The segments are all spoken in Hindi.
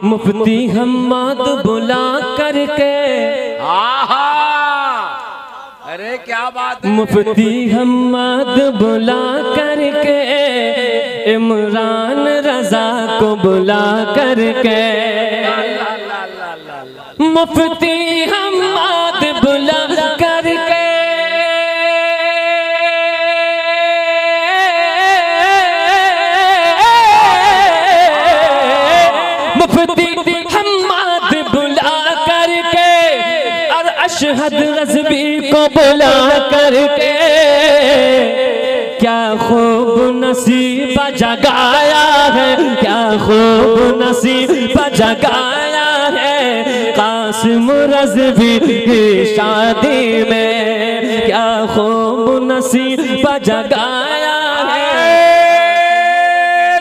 मुफ्ती हम्माद बुला करके, अरे क्या बात है। मुफ्ती हम्माद बुला करके, इमरान रजा को बुला करके, मुफ्ती हम्माद बुला करके, मुफ्ती हम्माद बुला करके, और अशहद रज़वी को बुला करके, क्या खूब नसीब जगाया है, क्या खूब नसीब जगाया है, कासिम रज़वी की शादी में, क्या खूब नसीब जगाया है।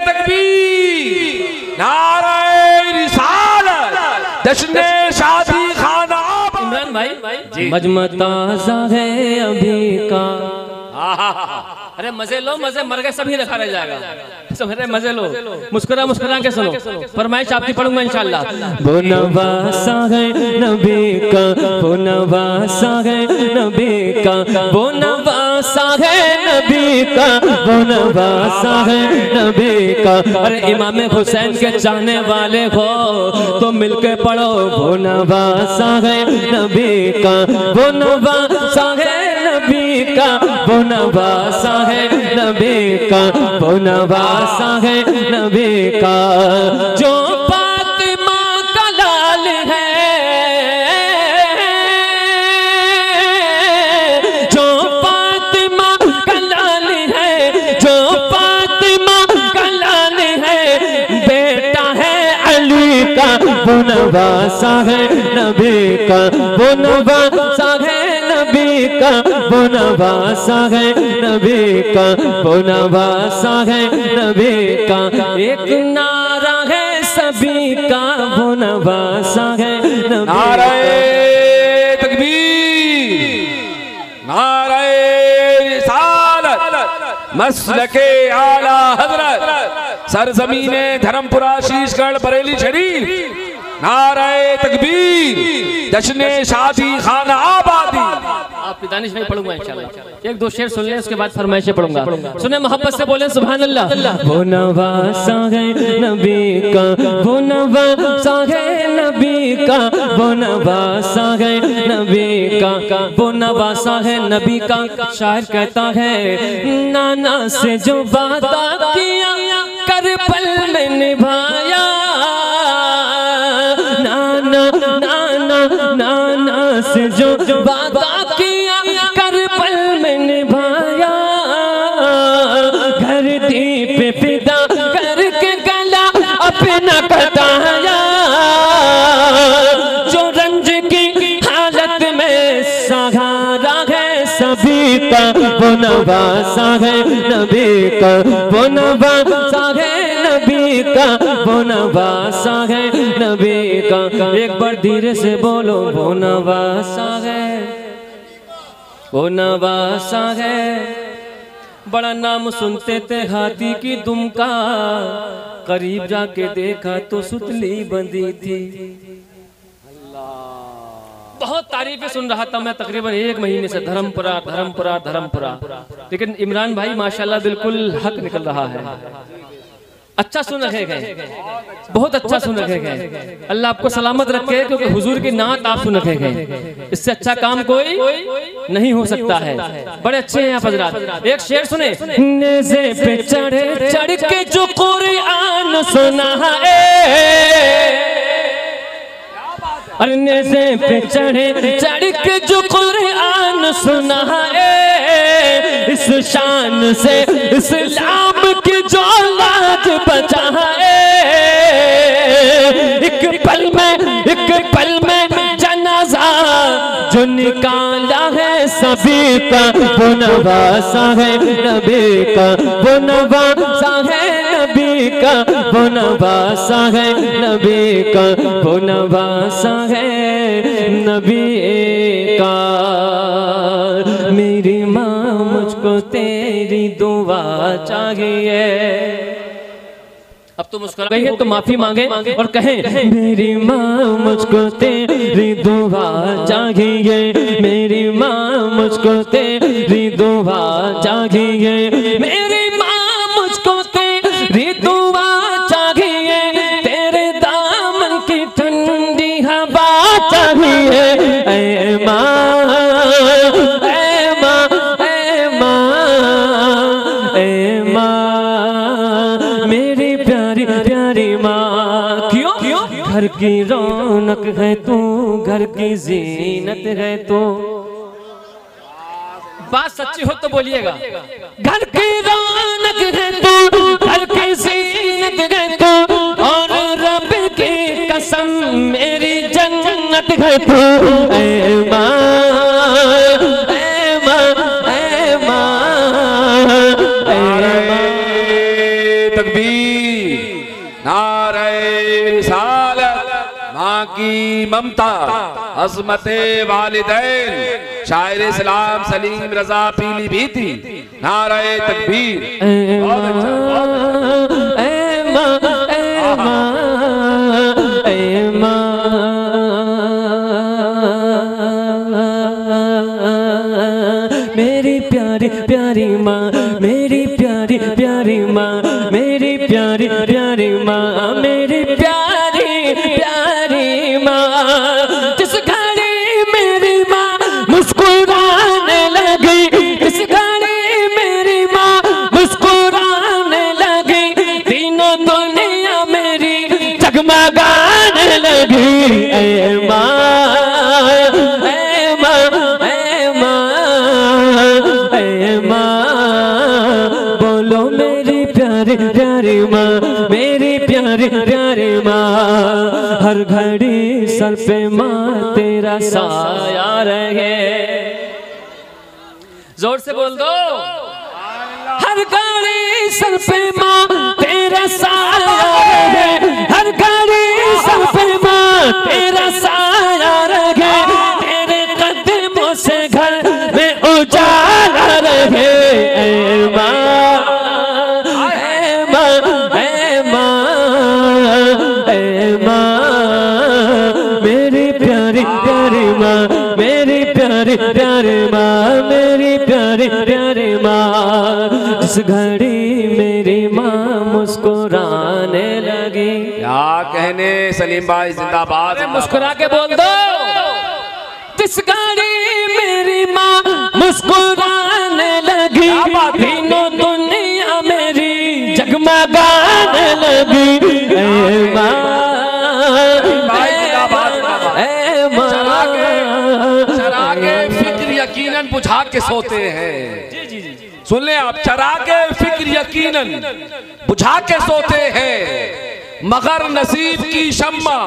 तकबीर, नारे रिसालत, जश्न शादी खाना। इमरान भाई मजमा ताज़ा है अभी का। अरे मजे लो, मजे मर गए सभी रखा रह जाएगा। अरे मजे लो, मुस्कुरा मुस्कुरा के सुनो। फरमाइश आपकी पढ़ूंगा इंशाल्लाह। वो नवासा है नबी का, वो नवासा है नबी का, वो नवासा है नबी का, वो नवासा है नबी का। अरे इमाम हुसैन के चाहने वाले हो तो मिलके पढ़ो, वो नवासा है नबी का, वो नवासा है नबी का, वो नवासा है नबी का, वो नवासा है नबी का। जो फातिमा का लाल है, जो फातिमा का लाल है, जो फातिमा का लाल है, बेटा है अली का, वो नवासा है नबी का, वो नवासा है नबी का, वो नवासा है नबी का, वो नवासा है नबी का। एक नारा है सभी का, वो नवासा है नबी का। नारे तकबीर, नारे रिसालत, मसलके आला हजरत, सरजमीने धर्मपुरा शीशगढ़ बरेली शरीफ। नारे तकबीर, जश्न शादी खाना आबादी। आपकी दानिश नहीं पढ़ूंगा इंशाल्लाह। एक दो शेर सुन लें, उसके बाद फरमाइशें पढ़ूंगा। सुने मोहब्बत से बोले सुभान अल्लाह। वो नवासा है नबी का, वो नवासा है नबी का, वो नवासा है नबी का, वो नवासा है नबी का। शायर कहता है, नाना से जो वादा किया करबल में निभाया, नाना नाना नाना से जो वादा किया करबल में निभाया, घर दीप फिदा करके गला अपना कटाया, जो रंज की हालत में सहारा है सभी का, वो नवासा है नबी का, वो नवासा है नबी का, वो नवासा है नबी का। एक बार धीरे से बोलो, वो नवासा है, वो नवासा है। बड़ा नाम सुनते थे हाथी की दुम का, करीब जाके देखा तो सुतली बंधी थी। बहुत तारीफें सुन रहा था मैं तकरीबन एक महीने से, धर्मपुरा धर्मपुरा धर्मपुरा। लेकिन इमरान भाई माशाल्लाह बिल्कुल हक निकल रहा है। अच्छा सुन रखे गए, बहुत अच्छा सुन रखे गए। अल्लाह आपको सलामत रखे, क्योंकि हुजूर की नात आप सुन रखे गए। इससे अच्छा काम कोई नहीं हो सकता है। बड़े अच्छे हैं आप हजरात। एक शेर सुने, नेज़े पे चढ़े चढ़ के जो कुरान सुना है, अरे नेज़े पे चढ़े चढ़ के जो कुरान सुना है, इस शान से इस्लाम की जो लाज बचा है, एक पल में जनाजा जो निकाला है सभी का, वो नवासा है नबी का, वो नवासा है नबी का, वो नवासा है नबी का, वो नवासा है नबी का। मेरी माँ मुझको तेरी दुआ चाहिए। अब तो मुस्कुरा गई है तो माफी मांगे और कहें मेरी माँ मुझको तेरी दुआ चाहिए, मेरी माँ मुझको तेरी दुआ चाहिए, मेरी माँ मुझको तेरी दुआ चाहिए, तेरे दामन की ठंडी हवा चाहिए। ऐ माँ, ऐ माँ, ऐ माँ, ऐ माँ, मेरी प्यारी प्यारी माँ। क्यों क्यों? घर की रौनक है तू, घर की जीनत है तू। बात सच्ची हो तो बोलिएगा। घर की रौनक है तू, घर की जीनत है तू, और रब की कसम मेरी जन्नत है तू। ऐ माँ, ऐ माँ, ऐ माँ, ऐ माँ। तकबीर, नारे रिसालत, माँ की ममता, अज़मते वालिदैन, शायर इस्लाम सलीम रजा पीलीभीती। नारे तकबीर। बहुत अच्छा, ऐ माँ, ऐ माँ, ऐ माँ, मेरी प्यारी प्यारी माँ, मेरी प्यारी प्यारी माँ, मेरी प्यारी प्यारी माँ, मेरी प्यारी प्यारी माँ। जिस घड़ी मेरी माँ मुस्कुराने लगी, इस घड़ी मेरी माँ मुस्कुराने लगी, तीनों दुनिया मेरी जगमगाने लगी। ऐ माँ, ऐ माँ, ऐ माँ, ऐ माँ, बोलो मेरी प्यारी प्यारी माँ, मेरी प्यारी प्यारी माँ। हर घड़ी सर पे माँ तेरा साया रहे। जोर से बोल दो। हर घड़ी सर पे माँ तेरा साया रहे, हर घड़ी सर पे माँ तेरा साया रहे, तेरे कदमों से घर में उजाला रहे। ऐ माँ, ऐ माँ, ऐ माँ, ऐ माँ, मेरी प्यारी प्यारी माँ, मेरी प्यारी प्यारी माँ, मेरी प्यारी प्यारी माँ। जिस घड़ी मेरी माँ मुस्कुराने लगी। क्या कहने सलीम भाई, जिंदाबाद। मुस्कुरा के बोल दो। जिस घड़ी मेरी माँ मुस्कुराने लगी, तीनों दुनिया मेरी जगमगाने लगी। ऐ माँ, ऐ माँ, चरागे फिक्र यकीनन बुझा के सोते हैं। सुन ले आप, चरागे फिक्र यकीनन बुझा के सोते हैं, मगर नसीब की शम्मा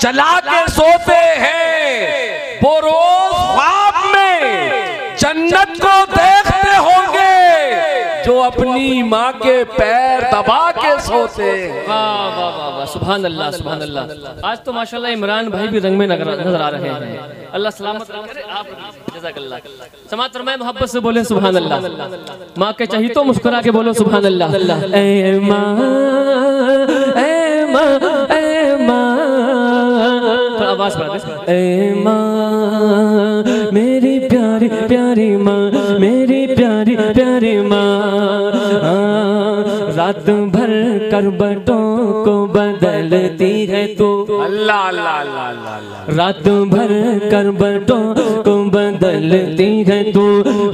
जला के सोते हैं। वो रोज ख्वाब में जन्नत को देखते होंगे जो अपनी माँ के पैर दबा के सोते हैं। वाह वाह वाह वाह, सुभान अल्लाह, सुभान अल्लाह। आज तो माशाल्लाह इमरान भाई भी रंग में नजर आ रहे हैं। अल्लाह सलामत रखे आप। जज़ाकल्लाह। समात फरमाए, मोहब्बत से बोले सुभान अल्लाह। माँ के चाहिए तो मुस्कुरा के बोलो सुभान अल्लाह। ऐ माँ, ऐ माँ, ऐ माँ, आवाज बढ़ा दे। ऐ माँ, मेरी प्यारी प्यारी माँ, मेरी प्यारी प्यारी माँ। रात भर करवटों को बदलती है तू। अल्लाह अल्लाह अल्लाह अल्लाह। रात भर करवटों को बदलती है तू,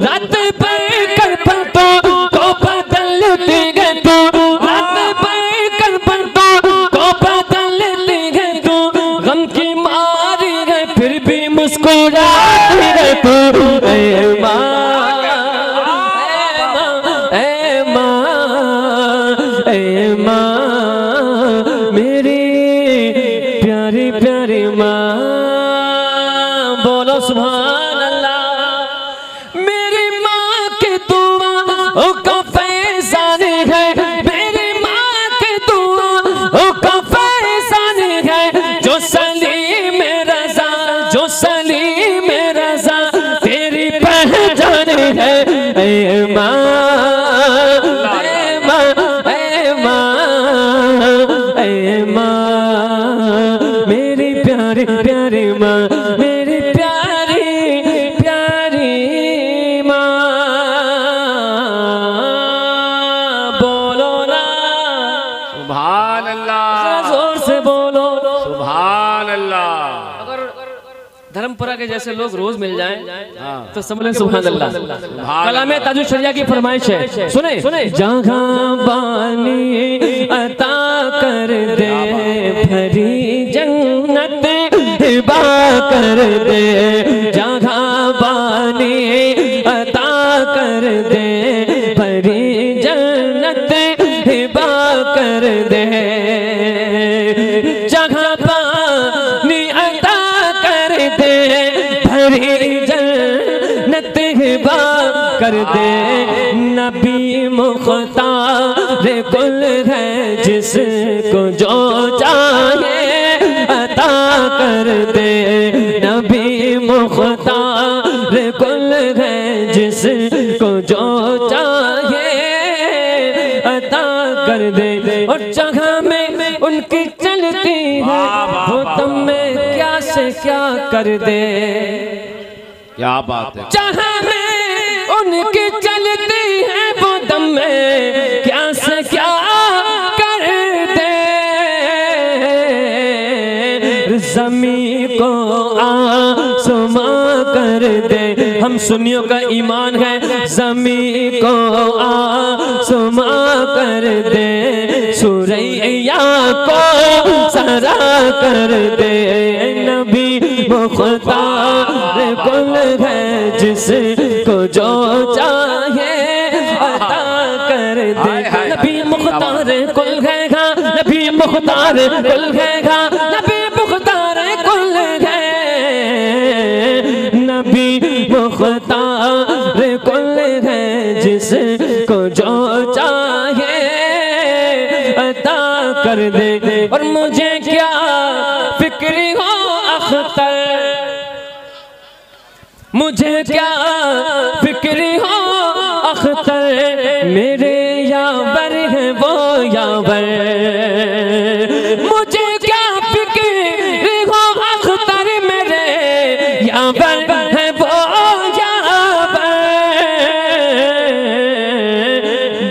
रात भर करवटों को बदलती है तू, रात भर करवटों को बदलती है तू। गम की मारी है फिर भी मुस्कुराती है तू। ऐ माँ, ऐ माँ, ऐ माँ, मेरी प्यारी प्यारी माँ। बोलो सुभान अल्लाह। मेरी माँ की दुआ का फैज़ान है, मेरी माँ की दुआ का फैज़ान है। जो सलीम रज़ा, जो सलीम रज़ा तेरी पहचान है। ऐ माँ, ऐ माँ, ऐ माँ, अल्लाह। अगर धर्मपुरा के जैसे लोग रोज मिल जाएं तो समझ लें सुभान अल्लाह। कलामे ताजुल शरिया की फरमाइश है, सुने सुने। जहां बानी अता कर दे भरी जन्नत हिबा कर दे, जहां बानी अता कर दे भरी जन्नत हिबा कर दे, जहां बानी अता कर दे भरी जन्नत हिबा कर दे। नबी मुख्तार कुल है जिसको जो चाहे अता कर दे, नबी मुख्तार कुल है जिसको जो चाहे अता कर दे। और जगह में उनकी चलती है वो तुम में क्या से क्या कर दे। क्या बात है। जहाँ में उनकी चलती है वो दम में क्या से क्या कर दे। ज़मीं को आसमां कर दे, हम सुन्नियों का ईमान है। ज़मीं को आसमां कर दे, सुरैया को सरा कर दे। नबी मुख्तार कुल है जिसको जो चाहे अता कर दे। नबी मुख्तार कुल है, नबी मुख्तार कुल है, नबी मुख्तार कुल है, नबी मुख्तार कुल है जिसको जो चाहे अता कर दे। और मुझे क्या फिक्री हो अख्तर, मुझे क्या फिक्री हो अख्तर, मेरे यावर है वो यावर। मुझे क्या फिक्री हो अख्तर, मेरे यावर है वो यावर।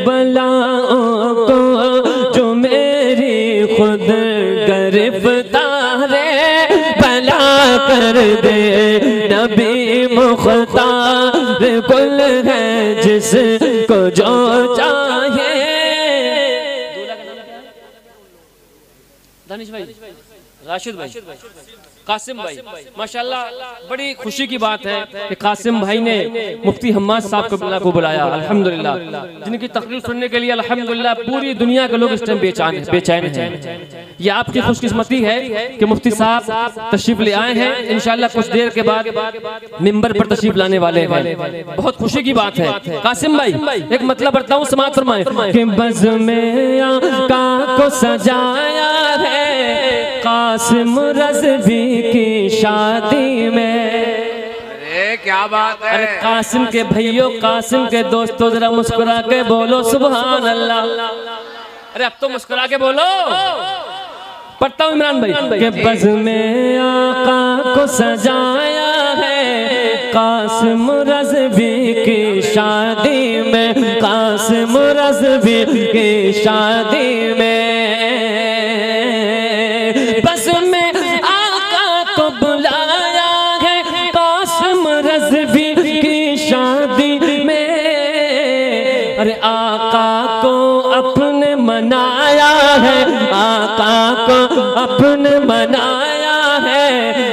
बलाओं को जो मेरी खुद गिरफ्तार भला कर दे। नबी मुख्तार कुल है जिसको जो चाहे। दानिश भाई, राशिद भाई, कासिम भाई, माशाल्लाह बड़ी खुशी की बात है कि कासिम भाई ने मुफ्ती हम्माद साहब को बुलाया अल्हम्दुलिल्लाह, जिनकी तकरीर सुनने के लिए अल्हम्दुलिल्लाह पूरी दुनिया के लोग इस टाइम बेचैन हैं। ये आपकी खुशकिस्मती है कि मुफ्ती साहब तशरीफ ले आए हैं। इंशाल्लाह कुछ देर के बाद मिंबर पर तशरीफ लाने वाले हैं। बहुत खुशी की बात है। कासिम भाई एक मतलब बताऊं, समाअत फरमाएं कि बज़ में आका को सजाया है कासिम रज़वी की शादी में। अरे क्या बात है। अरे कासिम के भाइयों, कासिम के दोस्तों, जरा मुस्कुरा के बोलो सुभान अल्लाह। अरे अब तो मुस्कुरा के बोलो। पढ़ता हूँ इमरान भाई के बज़ में आका को सजाया है कासिम रज़वी की शादी में, कासिम रज़वी की शादी में। बज़ में आका को बुलाया है कासिम रज़वी की शादी में। अरे आका को अपने मनाया है, आका को अपने मनाया है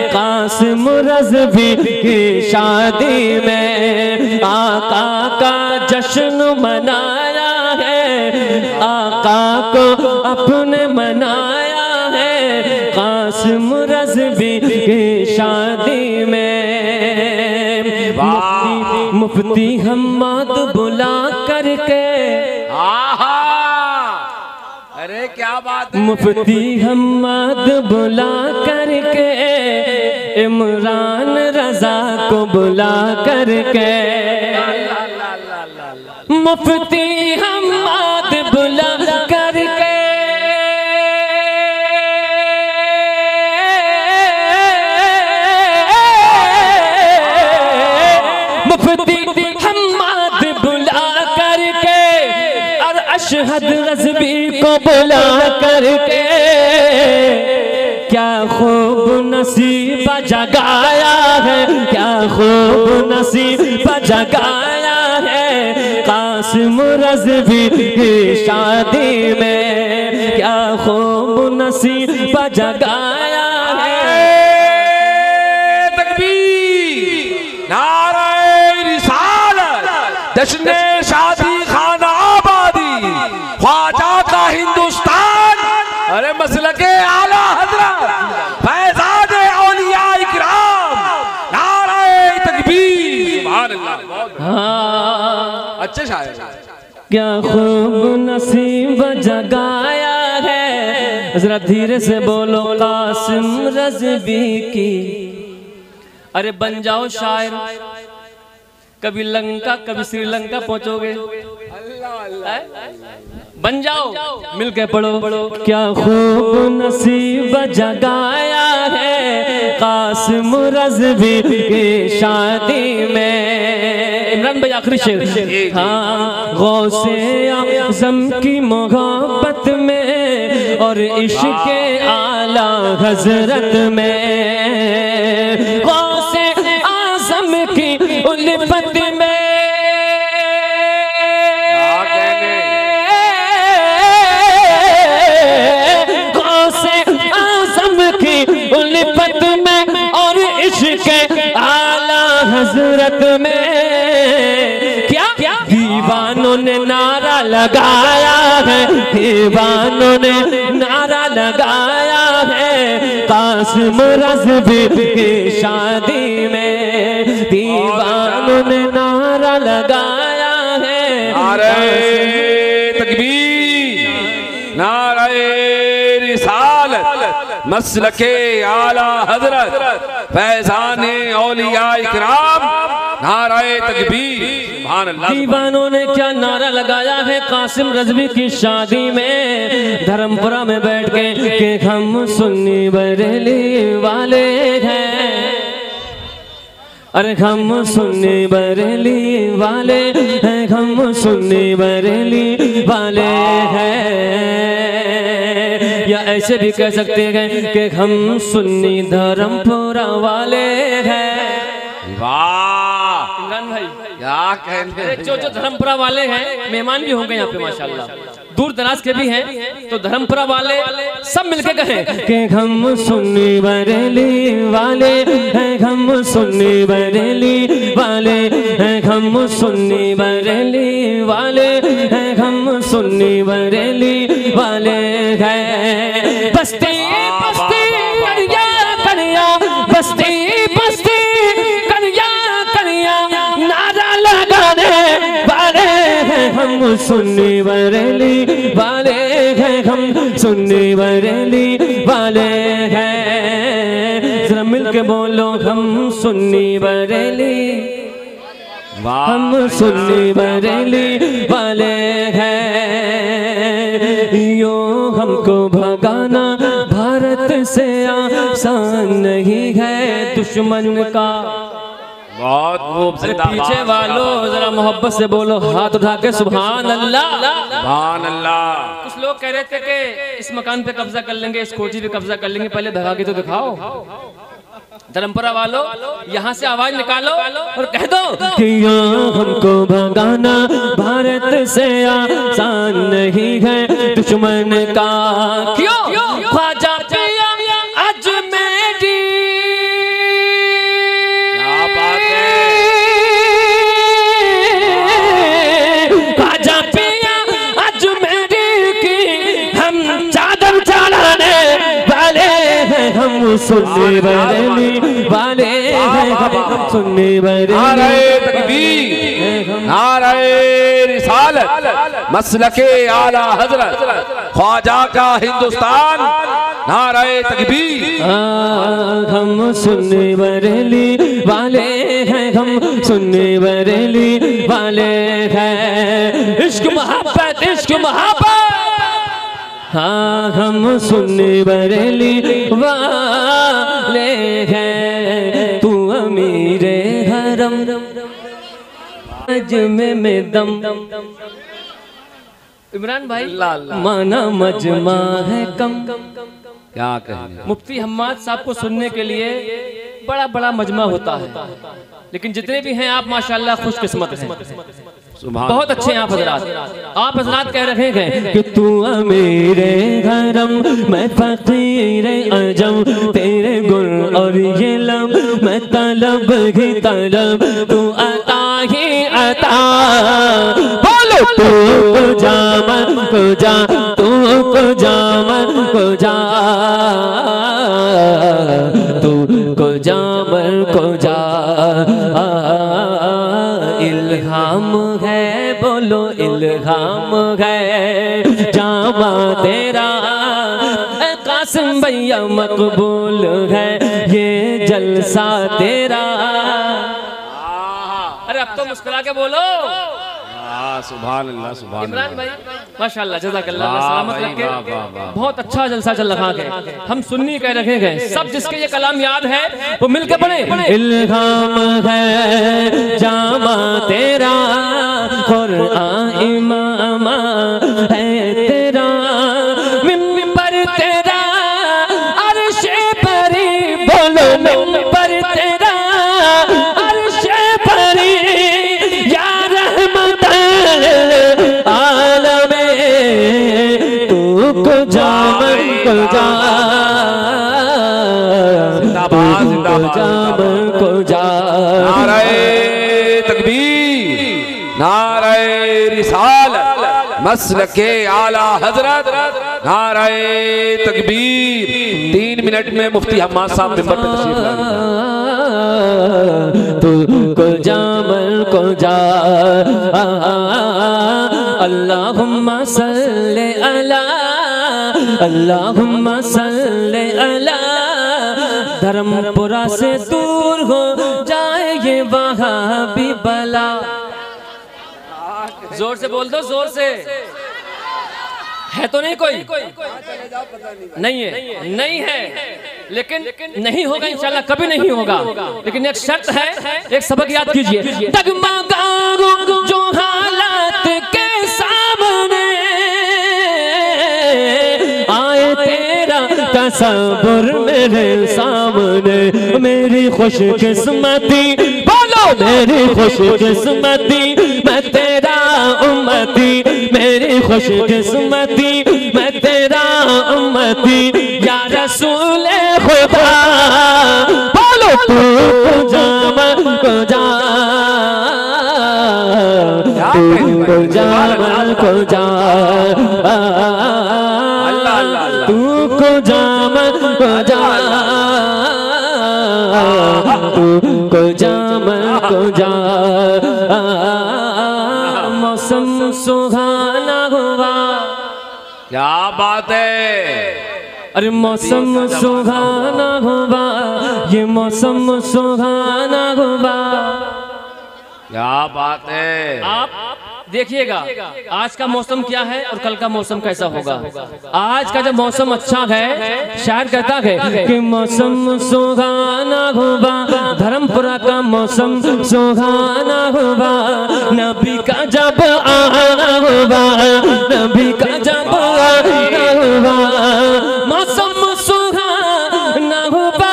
कासिम रज़वी की शादी में। आका का जश्न मनाया है, आका को अपने मनाया है कासिम रज़वी की शादी में। मुफ्ती हम्माद बुला करके, अरे क्या बात है। मुफ्ती हम्माद बुला करके, इमरान रज़ा को बुला करके, मुफ्ती हम्माद बुला करके, मुफ्ती हम्माद बुला करके और अशहद रज़वी को बुला करके क्या खूब नसीब जगाया है, क्या खूब नसीब जगाया है कासिम रज़वी की शादी में, क्या खूब नसीब जगाया है। तकबीर नारे रिसालत, जश्न शादी खाना आबादी, ख्वाजा का हिंदुस्तान, अरे मसलके आला हज़रत फैज़ान औलिया इकराम, नारे तकबीर। सुभान अल्लाह। अच्छे शायर। क्या खूब नसीब जगाया है, जरा धीरे से बोलो कासिम रज़वी की। अरे बन जाओ शायर, कभी लंका कभी श्रीलंका पहुंचोगे, बन जाओ मिलके पढ़ो। क्या खूब नसीब जगाया है कासिम रज़वी की शादी में। इमरान भाई आखिरी शेर। हाँ, गौसे आज़म की मोहब्बत में और इश्क़ आला हज़रत में, गौसे आज़म की उल्फत में, गौसे आज़म की उल्फत में और इश्क़ आला हज़रत में। क्या दीवानों ने नारा लगाया है, दीवानों ने नारा लगाया है कासिम रज़वी की शादी में, दीवानों ने नारा लगाया है। नारे तकबीर, नारे रिसालत, मसलके आला हज़रत फैज़ान औलिया इकराम, नारे तकबीर। सुभान अल्लाह। दीवानों ने क्या नारा लगाया है कासिम रज़वी की शादी में, धर्मपुरा में बैठ के हम सुन्नी बरेली वाले हैं, अरे हम सुन्नी बरेली वाले हैं, हम सुन्नी बरेली वाले हैं। या ऐसे भी कह सकते हैं कि हम सुन्नी धर्मपुरा वाले हैं। वाह इमरान भाई क्या कहने। जो धर्मपुरा वाले हैं मेहमान भी होंगे यहाँ पे माशाल्लाह, दूर दराज के भी हैं, तो धर्मपुरा वाले सब मिलके कहें कि हम सुन्नी बरेली वाले हैं, हम सुन्नी बरेली वाले हैं, हम सुन्नी बरेली वाले हैं, हम सुन्नी बरेली वाले हैं। बस्ती बस्ती करिया करिया, बस्ती बस्ती करिया करिया, नारा लगाने वाले हैं हम सुन्नी बरेली वाले हैं, हम सुन्नी बरेली वाले हैं। जरा मिलके बोलो हम सुन्नी बरेली, हम सुन्नी बरेली वाले हैं। यो हमको भगाना भारत से आसान नहीं है दुश्मन का। बहुत खूब। पीछे वालों जरा मोहब्बत से बोलो, हाथ उठा के सुभान अल्लाह। सुभान अल्लाह। कुछ लोग कह रहे थे कि इस मकान पे कब्जा कर लेंगे, इस कोठी पे कब्जा कर लेंगे, पहले भगा के तो दिखाओ। धर्मपुरा वालों यहाँ से आवाज निकालो और कह दो कि हमको भगाना भारत से आसान नहीं है दुश्मन का। क्यों ख्वाजा पिया अजमेरी, क्या बात है। ख्वाजा पिया अजमेरी की हम चादर चढ़ाने वाले हैं, हम सुन्नी बरेली वाले हैं, हम सुन्नी बरेली। नारे तकबीर, नारे रिसालत, मसलके आला हज़रत ख्वाजा का हिंदुस्तान, नारे तकबीर। हम सुन्नी बरेली वाले हैं, हम सुन्नी बरेली वाले हैं। इश्क मोहब्बत, इश्क मोहब्बत, हाँ हम सुन्नी बरेली वाले हैं। तू अमीरे हरम मजमे में दम। इमरान भाई माना मजमा है कम, क्या कहेंगे। मुफ्ती हम्माद साहब को सुनने के लिए बड़ा बड़ा मजमा होता है, लेकिन जितने भी हैं आप माशाल्लाह खुशकिस्मत हैं, बहुत अच्छे हैं आप हजरात। आप हजरात कह रहे हैं कि तू मेरे घरम मैं फकीर अजम, तेरे गुल और ये लब मैं तलब ही तलब, तू अता ही अता। बोलो तू को जा मन को जा, तू को जा मन को जा, तू को जा मन को जा। इल्हाम है बोलो इल्हाम है, जामा तेरा कासिम भैया मकबूल है, ये जलसा तेरा। अरे अब तो मुस्कुरा के बोलो। सुभान अल्लाह सुभान इमरान भाई माशाल्लाह जज़ाकल्लाह सलामत रखे, बहुत अच्छा जलसा चल रहा है। हम सुन्नी कह रखे गए सब, जिसके ये कलाम याद है वो मिलके पढ़े। इल्हाम है जामा तेरा, कुरान इमाम है तेरा, मिंबर तेरा अर्श परी, बोलो मिंबर तेरा अर्श परी, या रहमत आलमे, तू को जा मन को जा, को जा। नारे तकबीर, नारे रिसालत, मसलके आला हजरत, नारे तकबीर। 3 मिनट में मुफ्ती हम्माद साहब मिंबर पर तशरीफ लाएंगे। तू को जा मन को जा, अल्लाहुम्मा सल्ले अला, अल्लाहुम्मा सल्ले अला। धर्मपुरा से दूर हो जाए ये वहाबी बला। जोर से बोल दो, जोर से। है तो नहीं कोई? नहीं है, नहीं है, लेकिन नहीं होगा इंशाल्लाह, कभी नहीं होगा। लेकिन एक शर्त है, एक सबक याद कीजिए। डगमगाऊं जो हालात के सामने आए तेरा तसव्वुर मेरे सामने, मेरी खुशकिस्मती, बोलो मेरी खुशकिस्मती, मैं तेरा उम्मती, मेरी खुशकिस्मती, मैं तेरा उम्मती, या रसूल खुदा। बोलो तू जा मन को जा, तू को जा मन को जा, तू को जा मन को जा, तू को जा मन को जा। मौसम सुहाना हुआ, क्या बात है। अरे मौसम सुहाना हुआ, ये मौसम सुहाना हुआ। क्या बात है। आप देखिएगा आज का मौसम क्या है और कल का मौसम कैसा होगा। आज का जब मौसम अच्छा है, शायर कहता है कि मौसम सुहाना हुआ, धर्मपुरा का मौसम सुहाना हुआ, नबी का जब आना हुआ, नबी का जब आना हुआ, मौसम सुहाना हुआ,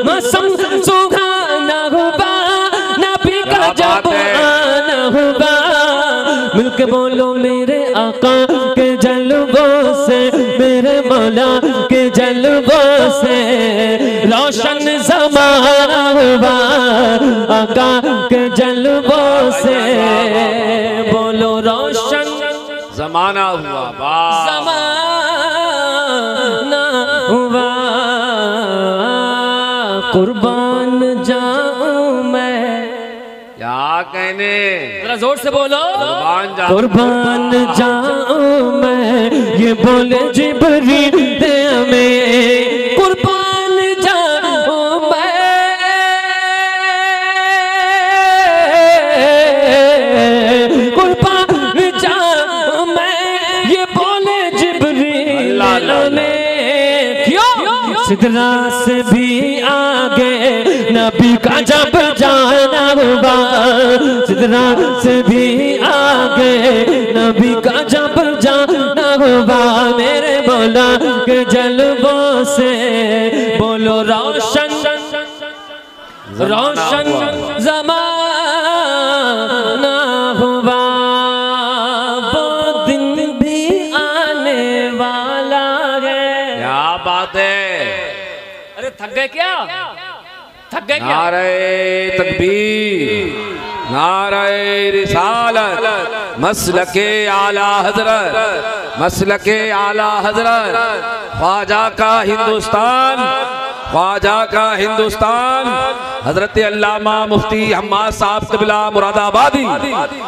मौसम सुहाना हुआ, नबी का जब आना हुआ। मिलके बोलो मेरे आका के जलवों से, मेरे मौला के जलवों से, रोशन ज़माना हुआ, आका के जलवों से। बोलो रोशन ज़माना हुआ, ज़माना हुआ। कुर्बान जाऊं मैं, क्या कहने, जरा जोर से बोलो। कुर्बान जाऊं मैं, ये बोले जिब्रील दे हमें। कुर्बान जाऊं मैं, कुर्बान जाऊं मैं, ये बोले जिब्रील ने। क्यों? सिदरा से भी आगे नबी का जब जाना हुआ सिदरा से भी आगे, नबी का जब जाना हुआ मेरे मौला के जलवों से, बोलो रोशन रोशन ज़माना हुआ, वो दिन भी आने वाला है। क्या बात है, अरे थक गए क्या, थक गए क्या? नारे तकबीर, नारे रिसालत, मसलके आला हजरत, मसलके आला हजरत, ख्वाजा का हिंदुस्तान, ख्वाजा का हिंदुस्तान, हजरत अल्लामा मुफ्ती हम्माद साहब क़िबला मुरादाबादी।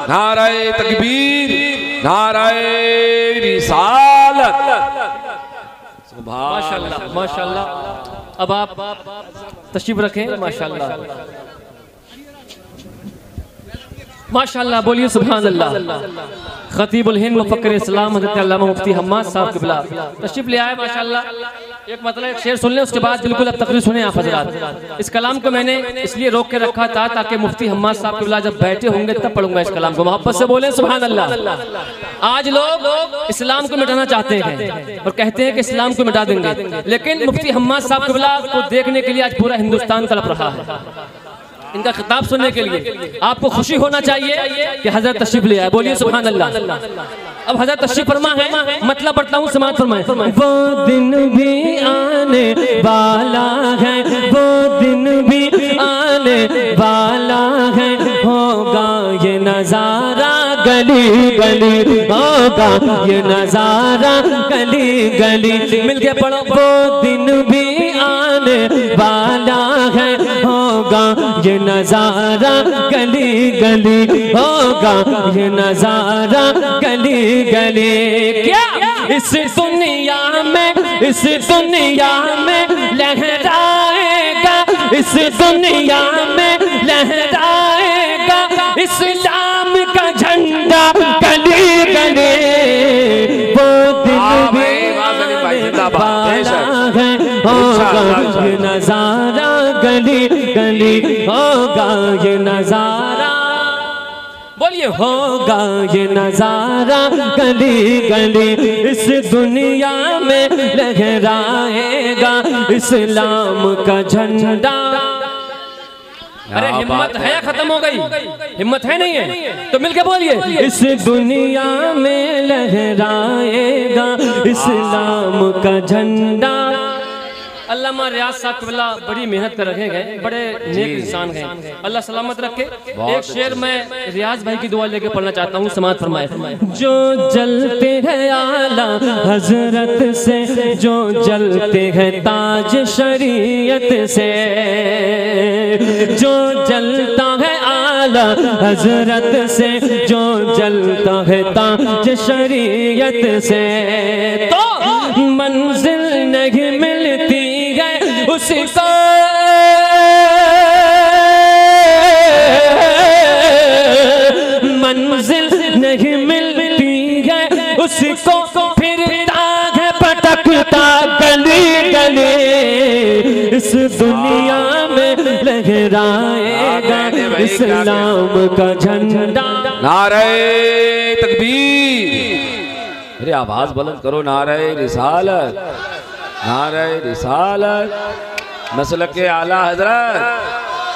नारे तकबीर, नारे रिसालत। माशाल्लाह माशाल्लाह। अब आप तशरीफ रखें। माशाल्लाह माशाल्लाह, बोलिए सुभान अल्लाह। खतीबुल हिंद मुफक्किर इस्लाम हज़रत अल्लामा मुफ्ती हम्माद साहब क़िबला तशरीफ ले आए। माशाल्लाह एक मतलब एक शेर सुन लें, उसके बाद बिल्कुल अब तकरीर सुने आप हज़रात। इस कलाम को मैंने इसलिए रोक के रखा था ताकि मुफ्ती हम्माद साहब क़िबला जब बैठे होंगे तब पढ़ूंगा इस कलाम को। मोहब्बत से बोले सुभान अल्लाह। आज लोग इस्लाम को मिटाना चाहते हैं और कहते हैं कि इस्लाम को मिटा देंगे, लेकिन मुफ्ती हम्माद साहब क़िबला को देखने के लिए आज पूरा हिंदुस्तान तड़प रहा है। इनका खिताब सुनने के लिए आपको खुशी होना चाहिए कि हजरत तशरीफ ले आए। बोलिए सुभान अल्लाह। अब हजरत तशरीफ फरमा है, मतलब पढ़ता हूँ, समाज फरमाए। वो दिन भी आने वाला है, वो दिन भी आने वाला है, होगा ये नजारा गली गली, होगा ये नजारा गली गली। मिलके पढ़ो। वो दिन भी आने वाला है, होगा ये नजारा गली गली, होगा ये नजारा गली गली। क्या इस दुनिया में, इस दुनिया में लहराएगा, इस दुनिया में लहराएगा इस्लाम का झंडा गली गली। वो दिन भी आने वाला है, होगा ये नजारा गली गली, होगा ये नजारा। बोलिए होगा ये नजारा गली गली, इस दुनिया में लहराएगा इस्लाम का झंडा। अरे हिम्मत है या खत्म हो गई? हिम्मत है नहीं है तो मिलके बोलिए। इस दुनिया में लहराएगा इस्लाम का झंडा। अल्लामा रियाज साहब क़िबला बड़ी मेहनत कर रखे गए, बड़े नेक इंसान हैं, अल्लाह सलामत रखे। एक शेर मैं रियाज भाई की दुआ लेके पढ़ना चाहता हूँ, समाज फरमाए। जो जलते हैं आला हजरत से, जो जलते हैं ताज शरीयत से, जो जलता है आला हजरत से, जो जलता है ताज शरीयत से, तो मंजिल नहीं मिलती उसको, मंजिल नहीं मिलती है उसको, फिरता है भटकता गली गली, इस दुनिया में लहराएगा इस्लाम का झंडा। नारे तकबीर, अरे आवाज बुलंद करो। नारे रिसालत, नारे रिसालत, मसलके आला हजरत,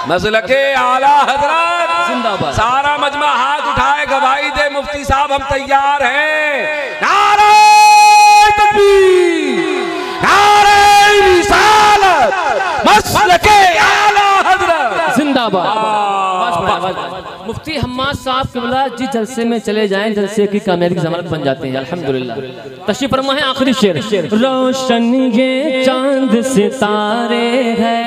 मसलके आला हजरत जिंदाबाद। सारा मजमा हाथ उठाए, गवाही दे मुफ्ती साहब हम तैयार हैं। नारे तकबीर, नारे रिसालत, मसलके आला हजरत जिंदाबाद। मुफ्ती हम्माद साहब क़िबला जिस जलसे में चले जाएं, जलसे की कामयाबी की ज़मानत बन जाते हैं अल्हम्दुलिल्लाह। तशरीफ़ फरमा है आखिरी शेर। रोशन ये चांद सितारे हैं,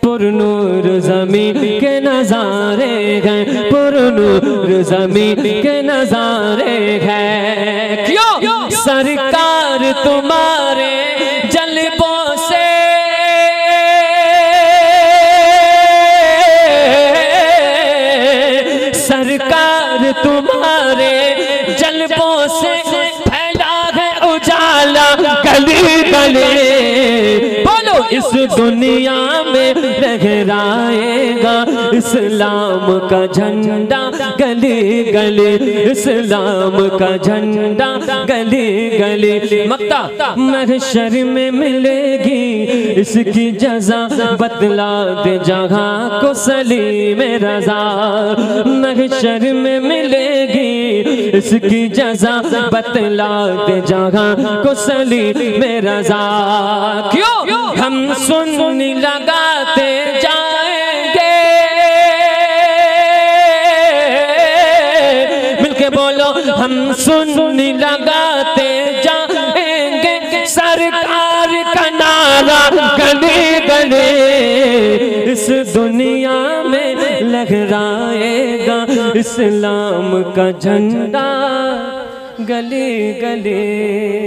पुरनूर ज़मीन के नज़ारे हैं, पुरनूर ज़मीन के नज़ारे हैं। क्यों सरकार तुम्हारे जलवों से, सरकार तुम्हारे जलवों से फैला है उजाला गली गली। बोलो इस दुनिया में लहराएगा इस्लाम का झंडा गली गली, इस्लाम का झंडा गली गली। मक्ता महशर में मिलेगी इसकी जज़ा, बतला दे जहाँ को सलीम रज़ा। महशर में मिलेगी इसकी जज़ा, बतला दे जहाँ को सलीम रज़ा। क्यों हम सुन्नी लगाते जाएंगे, मिलके बोलो हम सुन्नी लगाते जाएंगे, सरकार का नारा गली गली, इस दुनिया में लहराएगा इस्लाम का झंडा गली गली।